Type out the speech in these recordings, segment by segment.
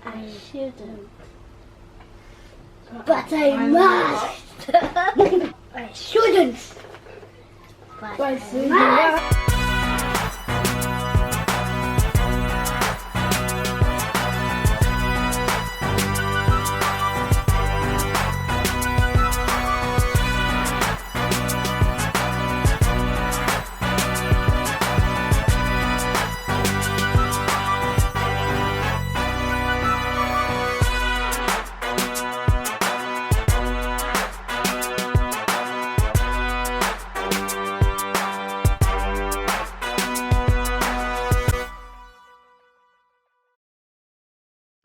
I shouldn't. But I must. I shouldn't. But I must.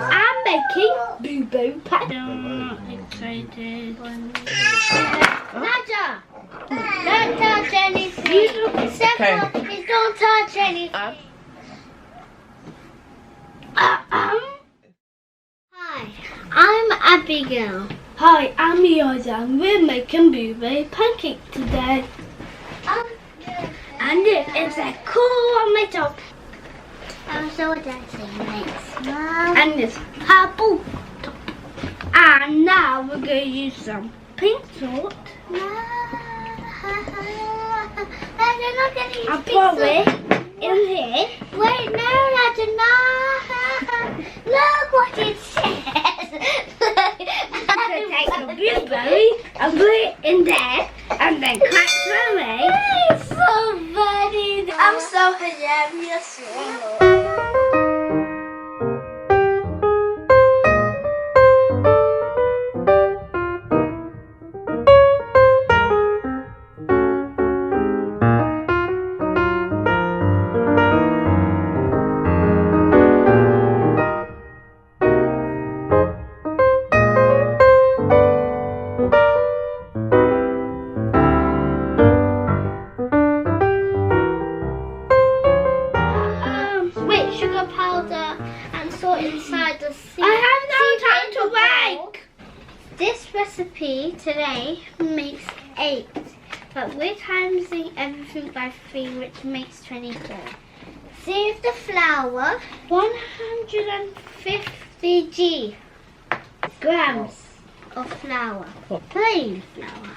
I'm making boo-boo pancakes. Excited. Naja! Don't touch anything. Stefan, don't touch anything. Hi, I'm Abigail. Hi, I'm Eliza and we're making boo-boo pancakes today. And this is a cool on my top. I'm so dancing, mates. And this purple top. And now we're going to use some pink salt. I'll put it in here. Wait, no, Nada, no. Look what it says. I'm going to take a blueberry and put it in there and then cut through it. It's so funny. I'm so hilarious. Inside the seed. I have no time to bake. This recipe today makes 8, but we're timesing everything by 3, which makes 24. Save the flour, 150 grams of flour, plain flour.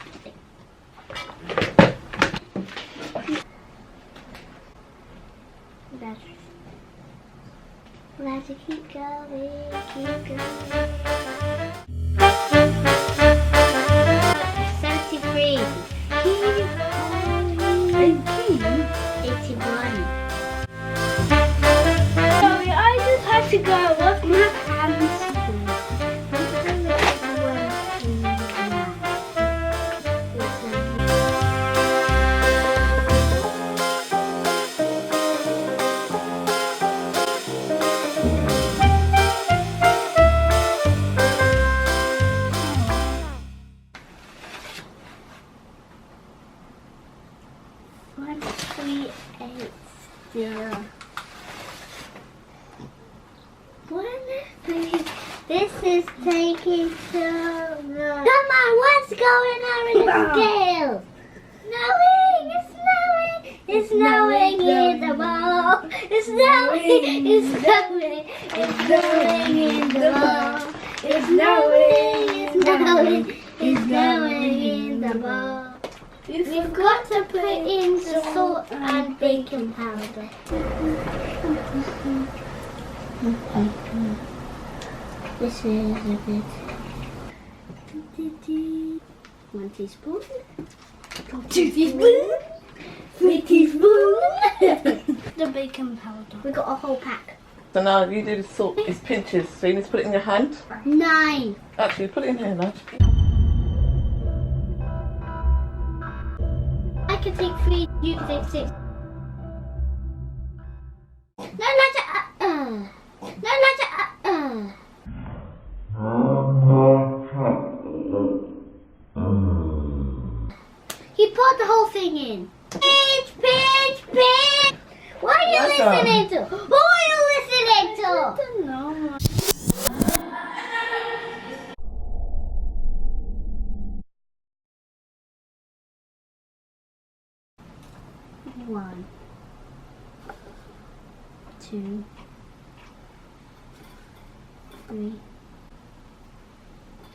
We'll have to keep going, keep going. 73. Keep going. 81. Sorry, I just had to go with my hands. This is taking so long. Come on, what's going on with the scale? Snowing, it's snowing in the ball. It's snowing, it's snowing, it's snowing in the ball. It's snowing, it's snowing, it's snowing in the ball. We've got to put in the salt and baking powder. This is a bit. 1 teaspoon. 2 teaspoons. 3 teaspoons. The baking powder. We got a whole pack. So now you do the salt, it's pinches, so you need to put it in your hand. 9. Actually, put it in here, Nudge. I can take 3, you can take 6. No, not No, not He poured the whole thing in. Pinch, pinch, pinch. What are you listening to? Who are you listening to? I don't know. 1, 2, 3.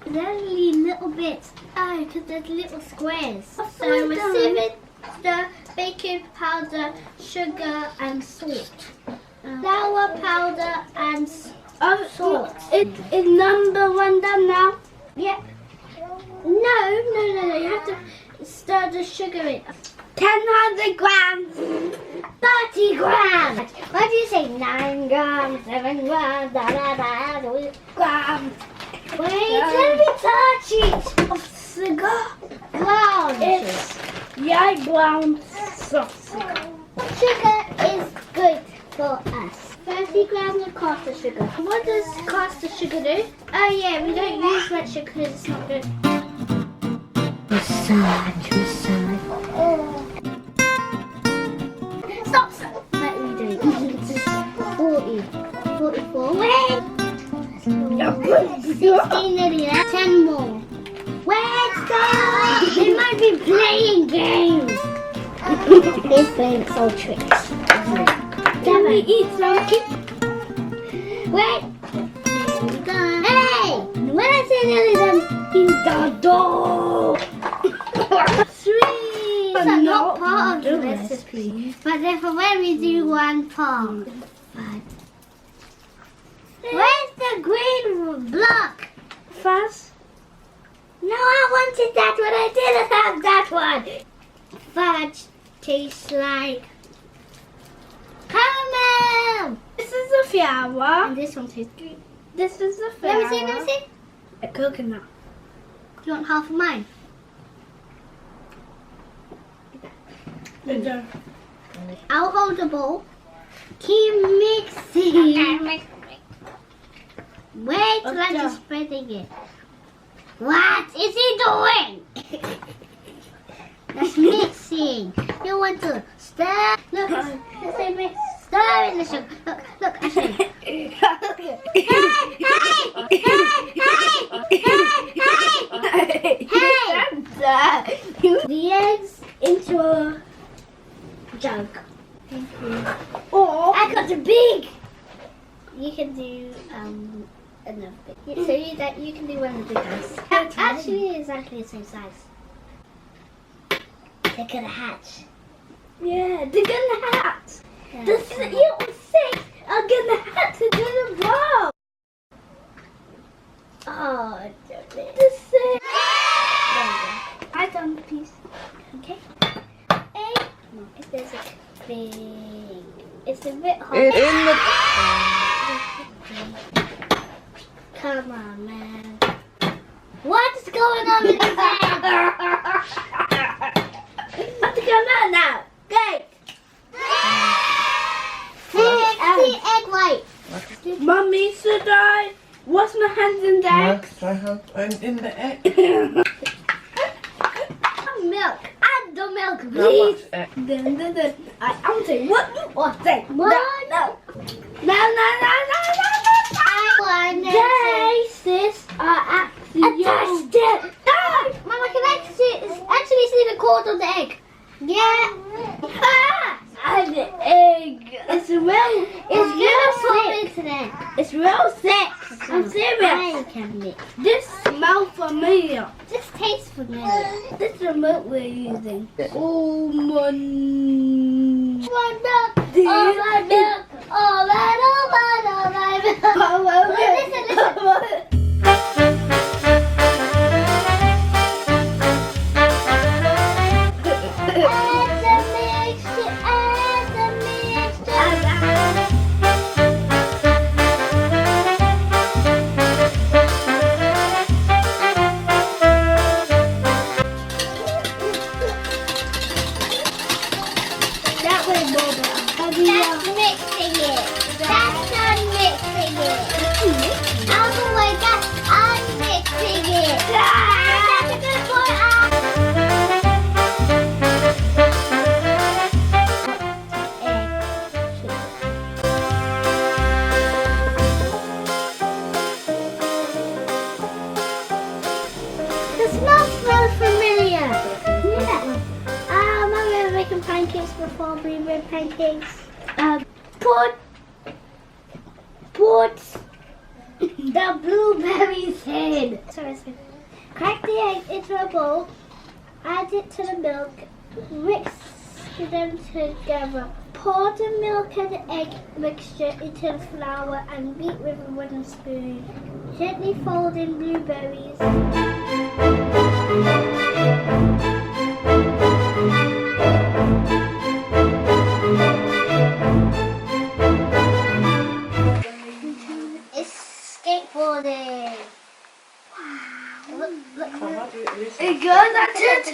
There's only little bits. Oh, because there's little squares. So we're sieving the baking powder, sugar and salt. Flour powder and salt. Is number 1 done now? Yep. No. You have to stir the sugar in. 1,000 grams. 30 grams. What do you say? 9 grams, 7 grams, Grams. Wait, let me touch it. Of sugar. Wow. It's 8 grams of sugar. Sugar is good for us. 30 grams of caster sugar. What does caster sugar do? Oh yeah, we don't use red sugar because it's not good. Massage. Stop. What are we doing? 40. 44. Wait. 16 nearly there. 10 more. Wait, stop. They might be playing games. He's playing soul tricks. Can we eat some? Wait. Hey! When I say nearly done, in the door. 3. It's not part of the recipe. But therefore when we do one part. 5. Where's the green block? Fast. No, I wanted that one. I didn't have that one. Fudge tastes like caramel. This is the flour. And this one tastes green. This is the flour. Let me see. A coconut. You want half of mine? I'll hold the bowl. Keep mixing. Wait till I'm just spreading it. What is he doing? That's mixing. You want to stir. Look, say mix. Stir in the sugar. Look, I show you. Hey! The eggs into a jug. Thank you. Or I got the big. You can do another big. So you can do one of the big ones. Actually, exactly the same size. They're gonna hatch. yeah, they're gonna hatch. Yeah. The little 6 are gonna hatch into the bowl. Oh, don't The it. 6. I done the piece. Okay. Egg. No, if there's a big. It's a bit hot. In the. Come on, man. What's going on with this egg? What's going on now? Great. See egg white. Mommy, should I wash my hands in the eggs? I have in the egg. Milk. Add the milk, How please. much egg? Then. I'm saying what? What? Say What? No. Cases are actually Attached it. Mama, can I see? Actually, see the cord of the egg. Yeah. and the egg. It's real It's sick. real. It's real sick. I'm I serious. can mix. This smells familiar. This tastes familiar. This is the milk we're using. Almond. My milk. Oh, my milk. Oh, my milk. Listen. That's mixing it. That's unmixing it. Out of the way, that's unmixing it. That's a good boy. The smell smells familiar. Yeah. Mummy was making pancakes before we made pancakes. Put the blueberries in. Sorry. Crack the egg into a bowl. Add it to the milk. Mix them together. Pour the milk and egg mixture into the flour and beat with a wooden spoon. Gently fold in blueberries. It's skateboarding. Wow. Look. It goes at it.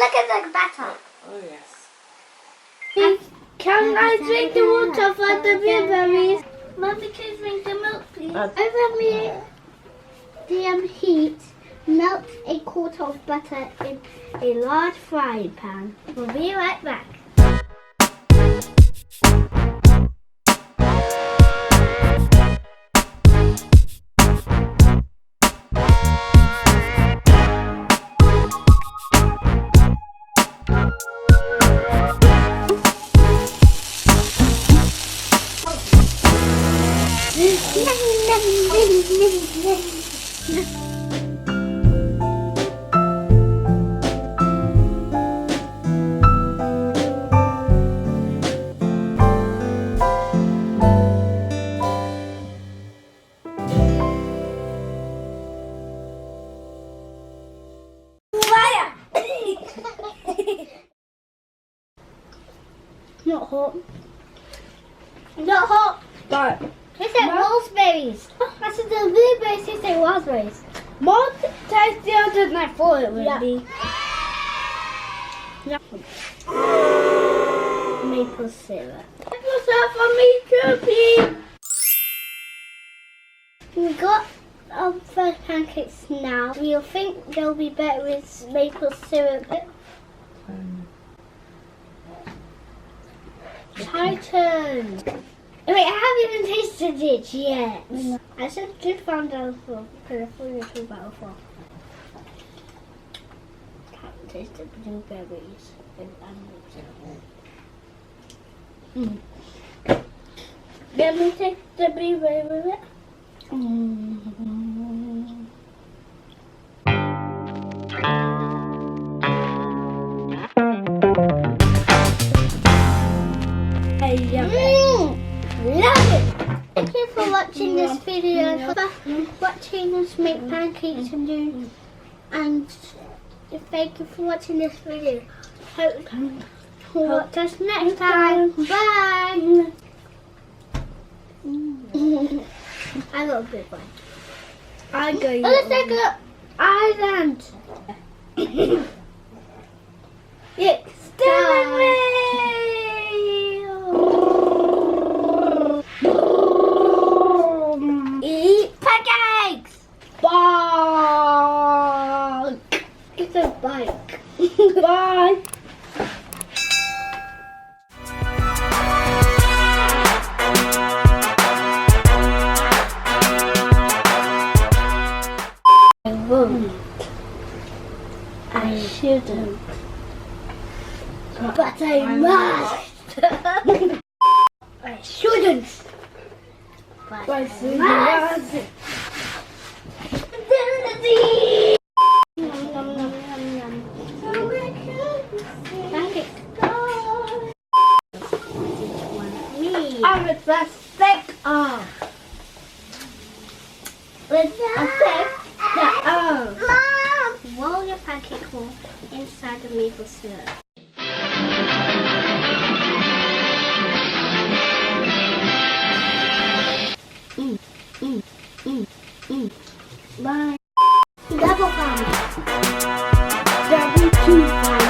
Look at the batter. Oh yes. Can I drink the water for the blueberries? Mother, please drink the milk, please. Over medium heat, melt a quart of butter in a large frying pan. We'll be right back. Not hot. Not hot. But They said raspberries. I said the blueberries, they say raspberries. more tastier than I thought it would Yeah. be. Maple syrup. What's up for me too, please? We got our first pancakes now. We'll think they'll be better with maple syrup. Titan. Wait, I haven't even tasted it yet. I should just found out for little before. Can't taste the blueberries and Let me take the blueberry with it. Love it! Thank you for watching this video. Watching us make pancakes and thank you for watching this video. Hope watch us next time. Bye. I got a good one. I go. Let's take a island. Yeah, stay with me. Eat pancakes. Bye. It's a bike. Bye. I won't. I shouldn't. But I must. I shouldn't. But I must. I'm a plastic. With a stick. Oh. Roll your pancake hole inside the maple syrup. Bye. Double thumb. Double two.